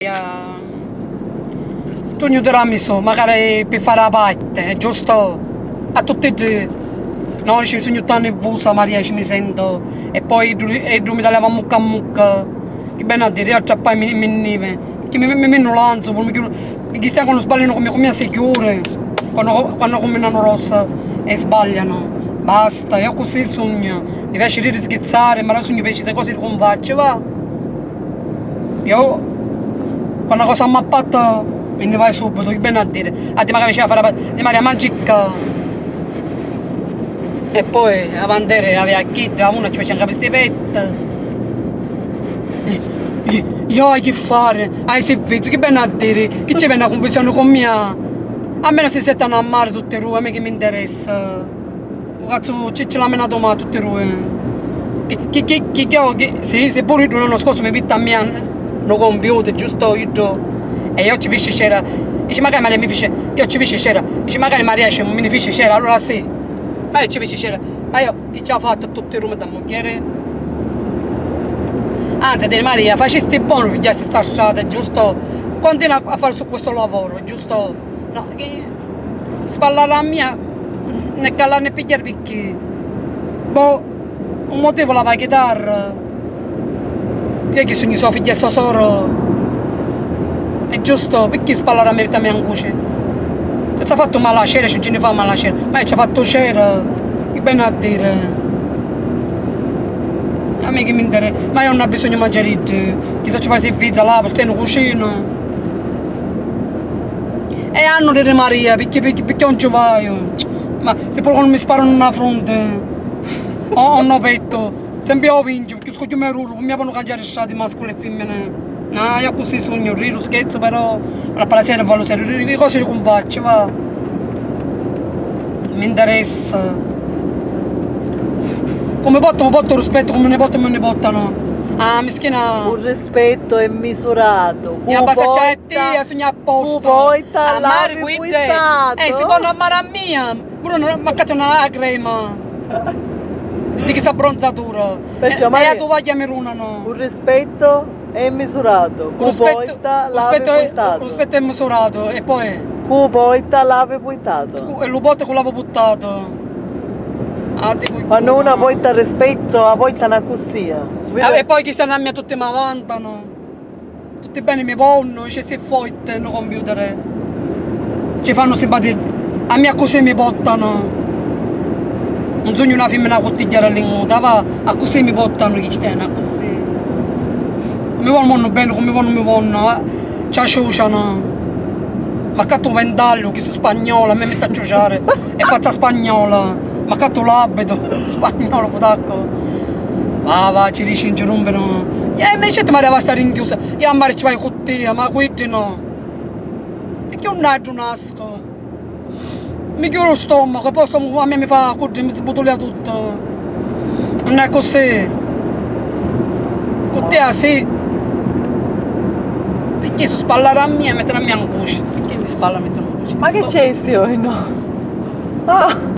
Tu non dirami so, magari per fare la parte, giusto? A tutti e due. No, ci sono tanti vusa, Maria, ci mi sento. E poi mi tagliava mucca a mucca. Che bene a dire, io poi mi nive. Che mi lanzo, che stiamo quando sbagliano come sicure. Quando combinano rossa e sbagliano. Basta, io così sogno. Mi piace rischizzare, ma adesso mi piace queste cose come faccio, va? Io, quando una cosa mi ha fatto, me ne vai subito, che bene a dire. A te magari c'è da fare la Maria Magica. E poi a bandere aveva chita, una ci faceva queste pette. Io che fare? Se vedo, che bene a dire, che c'è una confusione con mia. A me non si settano a mare tutte le rue, a me che mi interessa. Cazzo, ce l'ha menato male tutte le rue. Se pure l'anno scorso mi pitta a me no computer, giusto io. E io ci fece c'era. Dice magari Maria mi fece, io ci fece c'era. Dice magari Maria mi fece c'era, allora sì. Ma io ci fece c'era. Ma io che ci ha fatto tutte le rue da moglie. Anzi, dire Maria, facesti buono per pigliarsi sta strada, giusto? Continua a fare su questo lavoro, giusto? No, che spallare a mia, né calare né pigliare perché. Boh, un motivo la va a chitarra. Io che sono i suoi figli e soro. È giusto, perché spallare a me per mia anguscia? Ci ha fatto male a cera, ci ne fa male a cera. Ma ci ha fatto cera, che bene a dire. A me che mi interessa, ma io non ho bisogno di mangiare di chissà ci fai servizio, lavo, stai in cucina. E hanno di Maria, perché non ci vai? Ma se poi non mi sparano nella fronte, o no petto, sempre io vinco, perché scoglio me ruro, mi fanno cambiare strade mascoli e femmine. No, io così sogno, rido, scherzo, però la palasera vallo serio, le cose le confaccio, va. Mi interessa. Come porto rispetto, come ne portano me ne portano. Ah, mischina. Un rispetto è misurato. E basta c'è te, sogna a posto. Poi amare qui te. Si può amare a mia. Pure non mancate una crema. Di che sa bronzatura. E a tu vai a merunano. Un rispetto è misurato. Un rispetto è misurato. E poi? Cupoita lave puitato. E lo botte con l'avevo buttato. Quando una volta rispetto, a volta una cossia. E poi chi stanno a me tutti mi vantano. Tutti bene mi vanno, c'è si fotte no computer. Ci fanno simpatia. A me così mi portano. Non sogno una femmina cottigliare all'inguta, va a così mi portano chi stanno così. Mi vanno bene, come vanno mi vanno. Ci asciuciano. Ma catto vendaglio, che sono spagnola, a me mette a ciuciare. E faccia spagnola. Ma catto l'abito, spagnolo, putacco. Va, ci dici in girumbino. E invece ti Maria va a stare rinchiusa. Io a mare ci vai con te, ma qui no. E che un altro nasco. Mi chiudo lo stomaco, poi a me mi fa così, mi sbotolea tutto. Non è così. Con te sì. Perché su spallare a me e mettere a mia angoscia? Perché mi spalla e mettere a angoscia? Ma che c'è sti no? Ah.